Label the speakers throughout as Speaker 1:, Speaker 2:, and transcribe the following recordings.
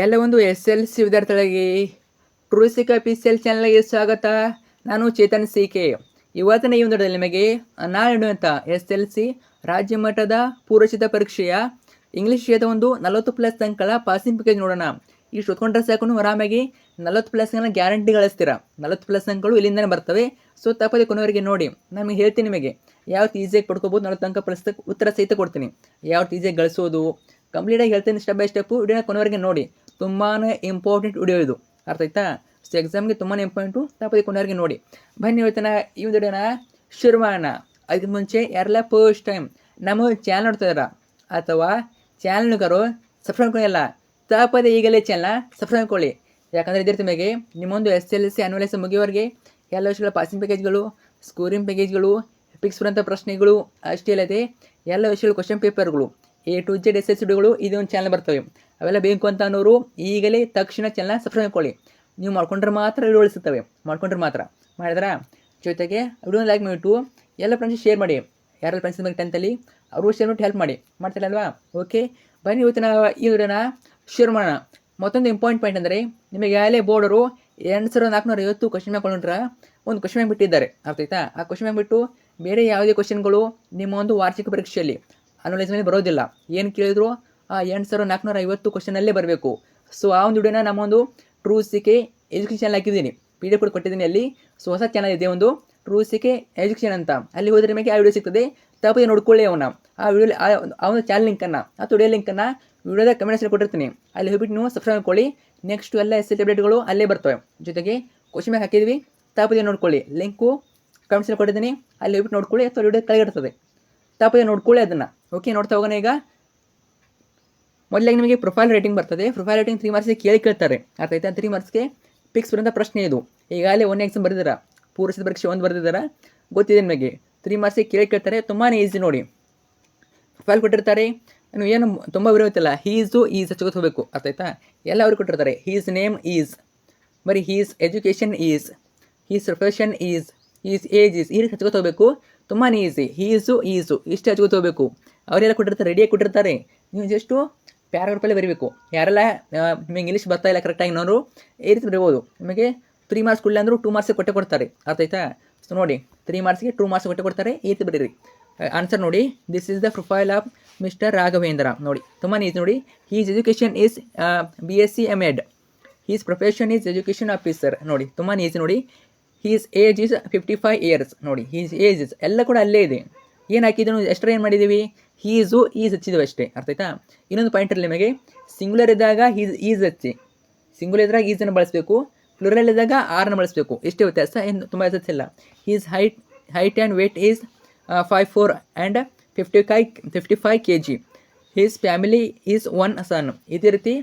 Speaker 1: ಎಲ್ಲ ಒಂದು S L C ವಿದ್ಯಾರ್ಥಿಗಳಿಗೆ ಟ್ರೂಸಿಕ್ ಅಫಿಷಿಯಲ್ ಚಾನಲ್ಗೆ ಸ್ವಾಗತ. ನಾನು ಚೇತನ್ ಕೆ. ಇವತ್ತಿನ ಈ ಒಂದು ನಿಮಗೆ ನಾಳೆ ನಡೆಯುವಂಥ ಎಸ್ ಎಲ್ ಸಿ ರಾಜ್ಯ ಮಟ್ಟದ ಪೂರ್ವಸಿದ್ಧ ಪರೀಕ್ಷೆಯ ಇಂಗ್ಲೀಷ್ ವಿಷಯದ ಒಂದು 40+ ಅಂಕಗಳ ಪಾಸಿಂಗ್ ಪ್ಯಾಕೇಜ್ ನೋಡೋಣ. ಇಷ್ಟು ಹೊತ್ಕೊಂಡ್ರೆ ಸಾಕು ಆರಾಮಾಗಿ 40+ ಅಂಕಗಳ ಗ್ಯಾರಂಟಿ ಗಳಿಸ್ತೀರ. 40+ ಅಂಕಗಳು ಇಲ್ಲಿಂದನೇ ಬರ್ತವೆ. ಸೊ ತಪ್ಪದೆ ಕೊನೆವರೆಗೆ ನೋಡಿ. ನಾನು ಹೇಳ್ತೀನಿ ನಿಮಗೆ ಯಾವ ಈಸಿಯಾಗಿ ಪಡ್ಕೋಬೋದು. 40 ಅಂಕ ಉತ್ತರ ಸಹಿತ ಕೊಡ್ತೀನಿ. ಯಾವ ಈಸಿಯಾಗಿ ಗಳಿಸೋದು ಕಂಪ್ಲೀಟಾಗಿ ಹೇಳ್ತೀನಿ. ಸ್ಟೆಪ್ ಬೈ ಸ್ಟೆಪ್ಪು ವಿಡಿಯೋನ ಕೊನೆವರೆಗೆ ನೋಡಿ. ತುಂಬಾ ಇಂಪಾರ್ಟೆಂಟ್ ವಿಡಿಯೋ ಇದು, ಅರ್ಥ ಆಯ್ತಾ? ಸೊ ಎಕ್ಸಾಮ್ಗೆ ತುಂಬಾ ಇಂಪಾರ್ಟೆಂಟು. ತಪ್ಪದೆ ಕೊನೆವರೆಗೆ ನೋಡಿ. ಬನ್ನಿ ಇವತ್ತಿನ ಈ ವಿಡಿಯೋನ ಶುರು ಮಾಡೋಣ. ಅದಕ್ಕೆ ಮುಂಚೆ ಯಾರೆಲ್ಲ ಫಸ್ಟ್ ಟೈಮ್ ನಮ್ಮ ಚಾನಲ್ ನೋಡ್ತಾ ಇದ್ದಾರ ಅಥವಾ ಚಾನಲ್ಗಾರು ಸಬ್ಸ್ಕ್ರೈಬ್ ಮಾಡಿಲ್ಲ, ತಪ್ಪದೆ ಈಗಲೇ ಚಾನಲ್ನ ಸಬ್ಸ್ಕ್ರೈಬ್ ಮಾಡ್ಕೊಳ್ಳಿ. ಯಾಕಂದರೆ ಇದೇ ನಿಮಗೆ ನಿಮ್ಮೊಂದು S L C annual exam ಮುಗಿಯೋವರೆಗೆ ಎಲ್ಲ ವಿಷಯಗಳ ಪಾಸಿಂಗ್ ಪ್ಯಾಕೇಜ್ಗಳು, ಸ್ಕೋರಿಂಗ್ ಪ್ಯಾಕೇಜ್ಗಳು, ಫಿಕ್ಸ್ ಬರುವಂಥ ಪ್ರಶ್ನೆಗಳು, ಅಷ್ಟೇ ಅಲ್ಲದೆ ಎಲ್ಲ ವಿಷಯಗಳು ಕ್ವಶನ್ ಪೇಪರ್ಗಳು A to Z S S ವಿಡಿಯೋಗಳು ಇದು ಒಂದು ಚಾನಲ್ ಬರ್ತವೆ. ಅವೆಲ್ಲ ಬೇಕು ಅಂತ ಅನ್ನೋರು ಈಗಲೇ ತಕ್ಷಣ ಚಾನಲ್ನ ಸಬ್ಸ್ಕ್ರೈಬ್ ಮಾಡ್ಕೊಳ್ಳಿ. ನೀವು ಮಾಡ್ಕೊಂಡ್ರೆ ಮಾತ್ರ ವಿಡಿಯೋ ಉಳಿಸುತ್ತವೆ, ಮಾಡ್ಕೊಂಡ್ರೆ ಮಾತ್ರ. ಮಾಡಿದ್ರಾ? ಜೊತೆಗೆ ವಿಡಿಯೋನ ಲೈಕ್ ಮಾಡಿಬಿಟ್ಟು ಎಲ್ಲ ಫ್ರೆಂಡ್ಸ್ ಶೇರ್ ಮಾಡಿ. ಯಾರೆಲ್ಲ ಫ್ರೆಂಡ್ಸ್ ನಿಮಗೆ 10th ಅವರು ಶೇರ್ ಮಾಡಿ ಹೆಲ್ಪ್ ಮಾಡಿ. ಮಾಡ್ತಾರಲ್ವಾ? ಓಕೆ, ಬನ್ನಿ ಇವತ್ತಿನ ಈ ವಿಡಿಯೋನ ಶೇರ್ ಮಾಡೋಣ. ಮತ್ತೊಂದು ಇಂಪಾರ್ಟೆಂಟ್ ಪಾಯಿಂಟ್ ಅಂದರೆ, ನಿಮಗೆ ಯಾರೇ ಬೋರ್ಡರು 2450 ಕ್ವಶನ್ ಬ್ಯಾಂಕ್ ಕೊಂಡ್ರೆ ಒಂದು ಕ್ವಶನ್ ಬ್ಯಾಂಕ್ ಬಿಟ್ಟಿದ್ದಾರೆ, ಅರ್ಥ ಆಯ್ತಾ? ಆ ಕ್ವಶನ್ ಬ್ಯಾಂಕ್ ಬಿಟ್ಟು ಬೇರೆ ಯಾವುದೇ ಕ್ವಶನ್ಗಳು ನಿಮ್ಮ ಒಂದು ವಾರ್ಷಿಕ ಪರೀಕ್ಷೆಯಲ್ಲಿ ಅನಲೈಸ್ ಮೇಲೆ ಬರೋದಿಲ್ಲ. ಏನು ಕೇಳಿದ್ರು ಆ 8450 ಕ್ವಶನಲ್ಲೇ ಬರಬೇಕು. ಸೊ ಆ ಒಂದು ವಿಡಿಯೋನ ನಮ್ಮೊಂದು ಟ್ರೂಸಿಕೆ ಎಜುಕೇಷನ್ ಚಾನಲ್ ಹಾಕಿದ್ದೀನಿ, PDF ಕೂಡ ಕೊಟ್ಟಿದ್ದೀನಿ ಅಲ್ಲಿ. ಸೊ ಹೊಸ ಚಾನಲ್ ಇದೆ ಒಂದು ಟ್ರೂಸಿಕೆ ಎಜುಕೇಷನ್ ಅಂತ. ಅಲ್ಲಿ ಹೋದರೆ ನಿಮಗೆ ಆ ವಿಡಿಯೋ ಸಿಗ್ತದೆ. ತಪ್ಪದೆ ನೋಡ್ಕೊಳ್ಳಿ ಅವನ್ನ. ಆ ವಿಡಿಯೋ ಆ ಒಂದು ಚಾನಲ್ ಲಿಂಕನ್ನು ಅಥವಾ ವಿಡಿಯೋ ಲಿಂಕನ್ನು ವಿಡಿಯೋದ ಕಮೆಂಟ್ಸಲ್ಲಿ ಕೊಟ್ಟಿರ್ತೀನಿ. ಅಲ್ಲಿ ಹೋಗ್ಬಿಟ್ಟು ನೀವು ಸಬ್ಸ್ಕ್ರೈಬ್ ಮಾಡ್ಕೊಳ್ಳಿ. ನೆಕ್ಸ್ಟ್ ಎಲ್ಲ ಎಸ್ ಎಲ್ ಅಪ್ಡೇಟ್ಗಳು ಅಲ್ಲೇ ಬರ್ತವೆ. ಜೊತೆಗೆ ಕ್ವಶನ್ ಬ್ಯಾಂಕ್ ಹಾಕಿದ್ವಿ, ತಪ್ಪದೆ ನೋಡ್ಕೊಳ್ಳಿ. ಲಿಂಕು ಕಮೆಂಟ್ಸಲ್ಲಿ ಕೊಟ್ಟಿದ್ದೀನಿ, ಅಲ್ಲಿ ಹೋಗ್ಬಿಟ್ಟು ನೋಡ್ಕೊಳ್ಳಿ ಅಥವಾ ವಿಡಿಯೋ ಕೆಳಗಿರ್ತದೆ. ತಪ್ಪದೆ ನೋಡ್ಕೊಳ್ಳಿ ಅದನ್ನು. ಓಕೆ, ನೋಡ್ತಾ ಹೋಗೋಣ. ಈಗ ಮೊದಲಾಗಿ ನಿಮಗೆ ಪ್ರೊಫೈಲ್ ರೇಟಿಂಗ್ ಬರ್ತದೆ. ಪ್ರೊಫೈಲ್ ರೇಟಿಂಗ್ 3 ಮಾರ್ಕ್ಸ್ಗೆ ಕೇಳ್ತಾರೆ, ಅರ್ಥ ಆಯ್ತಾ? 3 ಮಾರ್ಕ್ಸ್ಗೆ ಫಿಕ್ಸ್ ಬರೋಂಥ ಪ್ರಶ್ನೆ ಇದು. ಈಗಾಗಲೇ 1 ಎಕ್ಸಾಮ್ ಬರೆದಿರ, ಪೂರ್ವಸಿದ್ಧ ಪರೀಕ್ಷೆ 1 ಬರೆದಿದ್ದಾರೆ, ಗೊತ್ತಿದೆ ನಿಮಗೆ. 3 ಮಾರ್ಕ್ಸ್ಗೆ ಕೇಳ್ತಾರೆ. ತುಂಬಾ ಈಸಿ ನೋಡಿ. ಪ್ರೊಫೈಲ್ ಕೊಟ್ಟಿರ್ತಾರೆ. ನೀವು ಏನು ತುಂಬ ಬರೆಯುತ್ತಿಲ್ಲ, ಈಸ್ ಹಚ್ಕೋತ ಹೋಗಬೇಕು, ಅರ್ಥ ಆಯ್ತಾ? ಎಲ್ಲ ಅವ್ರಿಗೆ ಕೊಟ್ಟಿರ್ತಾರೆ. ಹೀಸ್ ನೇಮ್ ಈಸ್, ಬರೀ his education is, his profession is, his age is, ಈ ರೀತಿ ಹಚ್ಕೋತ ಹೋಗಬೇಕು. ತುಂಬಾ ಈಸಿ. ಈಸು ಇಷ್ಟು ಹಚ್ಕೋತ ಹೋಗಬೇಕು. ಅವರೆಲ್ಲ ಕೊಟ್ಟಿರ್ತಾರೆ, ರೆಡಿಯಾಗಿ ಕೊಟ್ಟಿರ್ತಾರೆ. ನೀವು ಜಸ್ಟು ಪ್ಯಾರಾಗ್ರಾಫಲ್ಲೇ ಬರೀಬೇಕು. ಯಾರೆಲ್ಲ ನಿಮಗೆ ಇಂಗ್ಲೀಷ್ ಬರ್ತಾ ಇಲ್ಲ ಕರೆಕ್ಟಾಗಿ ನೋಡು, ಈ ರೀತಿ ಬರೀಬೋದು. ನಿಮಗೆ 3 ಮಾರ್ಕ್ಸ್ ಕೊಡಲಿ ಅಂದರೂ 2 ಮಾರ್ಕ್ಸ್ ಕೊಡ್ತಾರೆ, ಅರ್ಥ ಆಯ್ತಾ? ಸೊ ನೋಡಿ, 3 ಮಾರ್ಕ್ಸ್ಗೆ 2 ಮಾರ್ಕ್ಸ್ ಕೊಡ್ತಾರೆ. ಈ ರೀತಿ ಬರೀರಿ. ಆನ್ಸರ್ ನೋಡಿ. This is the profile of mister Raghavendra. ನೋಡಿ, ತುಂಬಾ ಈಸಿ ನೋಡಿ. His education is BSc M.Ed. His profession is education officer. ನೋಡಿ, ತುಂಬಾ ಈಸಿ ನೋಡಿ. His age is 55 years. ನೋಡಿ, ಹೀಸ್ ಏಜ್ ಇಸ್ ಎಲ್ಲ ಕೂಡ ಅಲ್ಲೇ ಇದೆ. ಏನು ಹಾಕಿದ್ರು ಎಷ್ಟರ ಏನು ಮಾಡಿದ್ದೀವಿ, ಈಸ್ ಹಚ್ಚಿದ್ದೀವಿ ಅಷ್ಟೇ, ಅರ್ಥ ಆಯ್ತಾ? ಇನ್ನೊಂದು ಪಾಯಿಂಟಲ್ಲಿ ನಿಮಗೆ ಸಿಂಗುಲರ್ ಇದ್ದಾಗ ಈಸ್ ಹಚ್ಚಿ, ಸಿಂಗುಲರ್ ಇದ್ದಾಗ ಈಸನ್ನು ಬಳಸಬೇಕು, ಪ್ಲೂರಲ್ ಇದ್ದಾಗ ಆರನ್ನು ಬಳಸಬೇಕು. ಇಷ್ಟೇ ವ್ಯತ್ಯಾಸ, ಏನು ತುಂಬ ಇಲ್ಲ. His height and weight is 5'4" and 55 kg. His family is 1 son. ಇದೇ ರೀತಿ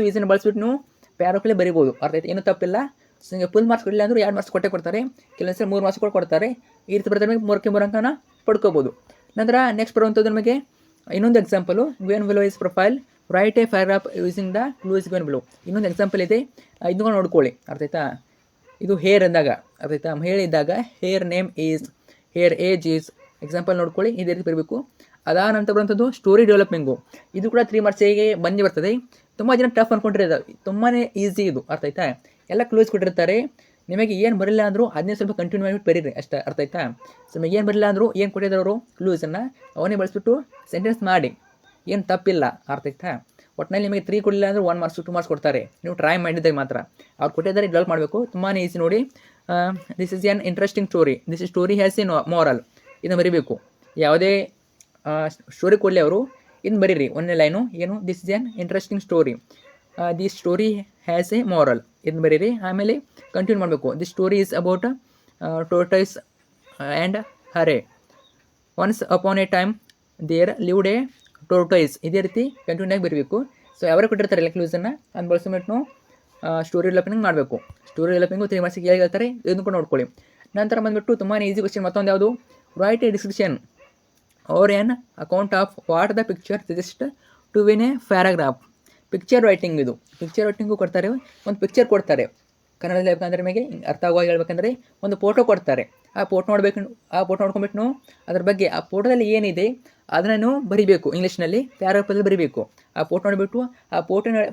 Speaker 1: ಈಸನ್ನು ಬಳಸ್ಬಿಟ್ಟು ನೀವು ಪ್ಯಾರಾಗ್ರಾಫಲ್ಲಿ ಬರೀಬೋದು, ಅರ್ಥ ಆಯ್ತು? ಏನೂ ತಪ್ಪಿಲ್ಲ. ಸೊ ನಿಮಗೆ ಫುಲ್ ಮಾರ್ಕ್ಸ್ ಕೊಡಲಿಲ್ಲ ಅಂದರೂ 2 ಮಾರ್ಕ್ಸ್ ಕೊಡ್ತಾರೆ. ಕೆಲವೊಂದ್ಸಲ 3 ಮಾರ್ಕ್ಸ್ ಕೂಡ ಕೊಡ್ತಾರೆ. ಈ ರೀತಿ ಬರ್ತಾರೆ, ನಿಮಗೆ 3 ಅಂಕನ ಪಡ್ಕೋಬೋದು. ನಂತರ ನೆಕ್ಸ್ಟ್ ಬರುವಂಥದ್ದು ನಿಮಗೆ ಇನ್ನೊಂದು example, given below is profile, right A paragraph using the clues given below. ಇನ್ನೊಂದು ಎಕ್ಸಾಂಪಲ್ ಇದೆ, ಇದನ್ನು ನೋಡ್ಕೊಳ್ಳಿ, ಅರ್ಥ ಆಯ್ತಾ? ಇದು ಹೇರ್ ಅಂದಾಗ, ಅರ್ಥ ಆಯ್ತಾ? ಹೇರ್ ಇದ್ದಾಗ hair name is, hair age is, example ನೋಡ್ಕೊಳ್ಳಿ. ಇದೇ ರೀತಿ ಬರಬೇಕು. ಅದಾದ ನಂತರ ಬರುವಂಥದ್ದು ಸ್ಟೋರಿ ಡೆವಲಪಿಂಗು. ಇದು ಕೂಡ 3 ಮಾರ್ಕ್ಸಿಗೆ ಬಂದು ಬರ್ತದೆ. ತುಂಬ ಜನ ಟಫ್ ಅಂದ್ಕೊಂಡಿರೋದು, ತುಂಬಾ ಈಸಿ ಇದು, ಅರ್ಥ ಆಯ್ತಾ? ಎಲ್ಲ ಕ್ಲೂಸ್ ಕೊಟ್ಟಿರ್ತಾರೆ. ನಿಮಗೆ ಏನು ಬರಲಿಲ್ಲ ಅಂದರೂ ಅದನ್ನೇ ಸ್ವಲ್ಪ ಕಂಟಿನ್ಯೂ ಮಾಡಿಬಿಟ್ಟು ಬರೀರಿ ಅಷ್ಟೇ, ಅರ್ಥ ಆಯ್ತಾ? ಸೊ ನಿಮಗೆ ಏನು ಬರಲಿಲ್ಲ ಅಂದರೂ ಏನು ಕೊಟ್ಟಿದ್ದಾರೆ ಕ್ಲೂಸನ್ನು ಅವನ್ನೇ ಬಳಸ್ಬಿಟ್ಟು ಸೆಂಟೆನ್ಸ್ ಮಾಡಿ, ಏನು ತಪ್ಪಿಲ್ಲ, ಅರ್ಥ ಆಯ್ತಾ? ಒಟ್ಟಿನಲ್ಲಿ ನಿಮಗೆ 3 ಕೊಡಲಿಲ್ಲ ಅಂದರೆ 1 ಮಾರ್ಕ್ಸ್ 2 ಮಾರ್ಕ್ಸ್ ಕೊಡ್ತಾರೆ. ನೀವು ಟ್ರೈ ಮಾಡಿದ್ದಾಗ ಮಾತ್ರ. ಅವ್ರು ಕೊಟ್ಟಿದ್ದಾರೆ, ಡೆವಲಪ್ ಮಾಡಬೇಕು. ತುಂಬಾ ಈಸಿ ನೋಡಿ. This is an interesting story, this story has a moral. ಇದನ್ನು ಬರೀಬೇಕು. ಯಾವುದೇ ಸ್ಟೋರಿ ಕೊಡಲಿ ಅವರು ಇದನ್ನು ಬರೀರಿ. ಒಂದೇ ಲೈನು ಏನು, this is an interesting story, this story has a moral, ಇದನ್ನು ಬರೀರಿ. ಆಮೇಲೆ ಕಂಟಿನ್ಯೂ ಮಾಡಬೇಕು. This story is about tortoise and hare. Once upon a time there lived a tortoise. ಇದೇ ರೀತಿ ಕಂಟಿನ್ಯೂ ಆಗಿ ಬರಬೇಕು. ಸೊ ಯಾವಾಗ ಕೊಟ್ಟಿರ್ತಾರೆ ಎಲ್ಲ ಕ್ಲೂಸನ್ನು ಅದನ್ನು ಬಳಸ್ಬಿಟ್ಟು ನಾವು ಸ್ಟೋರಿ ಡೆವಲಪಿಂಗ್ ಮಾಡಬೇಕು. ಸ್ಟೋರಿ ಡೆವಲಪಿಂಗು 3 ಮಾರ್ಕ್ಸಿಗೆ ಹೇಳ್ತಾರೆ, ಇದನ್ನು ಕೂಡ ನೋಡ್ಕೊಳ್ಳಿ. ನಂತರ ಬಂದುಬಿಟ್ಟು ತುಂಬಾ ಈಸಿ ಕ್ವಶನ್ ಮತ್ತೊಂದು ಯಾವುದು, write a description or an account of what the picture suggest to win a paragraph. Picture writing ಇದು. ಪಿಕ್ಚರ್ ರೈಟಿಂಗು ಕೊಡ್ತಾರೆ. ಒಂದು ಪಿಕ್ಚರ್ ಕೊಡ್ತಾರೆ, ಕನ್ನಡದಲ್ಲಿ ಹೇಳ್ಬೇಕಂದ್ರೆ ನಿಮಗೆ ಅರ್ಥ ಆಗುವಾಗ ಹೇಳ್ಬೇಕಂದ್ರೆ ಒಂದು ಫೋಟೋ ಕೊಡ್ತಾರೆ, ಆ ಫೋಟೋ ನೋಡ್ಕೊಂಡ್ಬಿಟ್ಟು ಅದ್ರ ಬಗ್ಗೆ ಆ ಫೋಟೋದಲ್ಲಿ ಏನಿದೆ ಅದನ್ನು ಬರಿಬೇಕು. ಇಂಗ್ಲೀಷ್ನಲ್ಲಿ ಪ್ಯಾರಾಗ್ರಾಫಲ್ಲಿ ಬರಿಬೇಕು. ಆ ಫೋಟೋ ನೋಡಿಬಿಟ್ಟು ಆ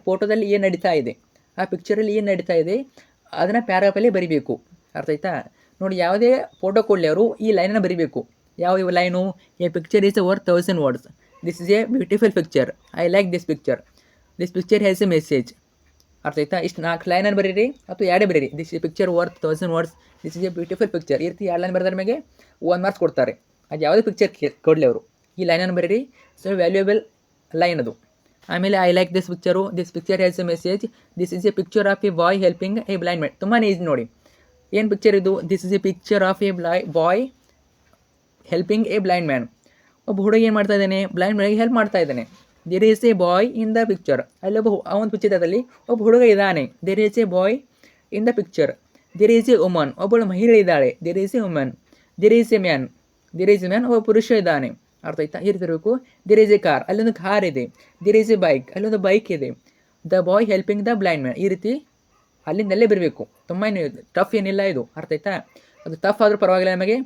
Speaker 1: ಫೋಟೋದಲ್ಲಿ ಏನು ನಡೀತಾ ಇದೆ, ಆ ಪಿಕ್ಚರಲ್ಲಿ ಏನು ನಡೀತಾ ಇದೆ ಅದನ್ನು ಪ್ಯಾರಾಗ್ರಾಫಲ್ಲಿ ಬರಿಬೇಕು. ಅರ್ಥ ಆಯ್ತಾ? ನೋಡಿ, ಯಾವುದೇ ಫೋಟೋ ಕೊಡಲಿ ಅವರು ಈ ಲೈನನ್ನು ಬರಿಬೇಕು. ಯಾವ line? A picture is worth 1000 words. This is A beautiful picture. I like this picture. This picture has A message. ಅರ್ಥ ಆಯ್ತಾ? ಇಷ್ಟು 4 ಲೈನನ್ನು ಬರೀರಿ ಅಥವಾ ಎರಡೇ ಬರೀರಿ. This is picture worth 1000 words. This is A beautiful picture. ಈ ರೀತಿ 2 ಲೈನ್ ಬರೆದ್ರೆ ನಿಮಗೆ 1 ಮಾರ್ಕ್ಸ್ ಕೊಡ್ತಾರೆ. ಅದು ಯಾವುದೇ ಪಿಕ್ಚರ್ ಕೊಡಲಿ ಅವರು ಈ ಲೈನನ್ನು ಬರೀರಿ. ಸೊ ವ್ಯಾಲ್ಯೂಯಬಲ್ ಲೈನ್ ಅದು. ಆಮೇಲೆ I like this picture. This picture has A message. This is A picture of a boy helping A blind man. ತುಂಬಾ ಈಸಿ ನೋಡಿ. ಏನು ಪಿಕ್ಚರ್ ಇದು? This is A picture of a boy helping A blind man. ಒಬ್ಬ ಹುಡುಗ ಏನು ಮಾಡ್ತಾ ಇದ್ದಾನೆ? Blind ಮ್ಯಾನ್ಗೆ help ಮಾಡ್ತಾ ಇದ್ದಾನೆ. There is a boy in the picture. ಅಲ್ಲಿ ಒಂದು ಪಿಕ್ಚರಲ್ಲಿ ಒಬ್ಬ ಹುಡುಗ ಇದ್ದಾನೆ. There is a boy in the picture. There is a woman. ಒಬ್ಬಳು ಮಹಿಳೆ ಇದ್ದಾಳೆ. There is a woman. There is a man. ಒಬ್ಬ ಪುರುಷ ಇದ್ದಾನೆ. ಅರ್ಥ ಆಯ್ತಾ? ಈ ರೀತಿ ಇರಬೇಕು. There is a car. ಅಲ್ಲೊಂದು ಕಾರ್ ಇದೆ. There is a bike. ಅಲ್ಲೊಂದು ಬೈಕ್ ಇದೆ. The boy helping the blind man. ಈ ರೀತಿ ಅಲ್ಲಿಂದಲ್ಲೇ ಬರಬೇಕು. ತುಂಬ ಏನು ಟಫ್ ಏನಿಲ್ಲ ಇದು. ಅರ್ಥ ಆಯ್ತಾ? ಅದು ಟಫ್ ಆದರೂ ಪರವಾಗಿಲ್ಲ. ನಮಗೆ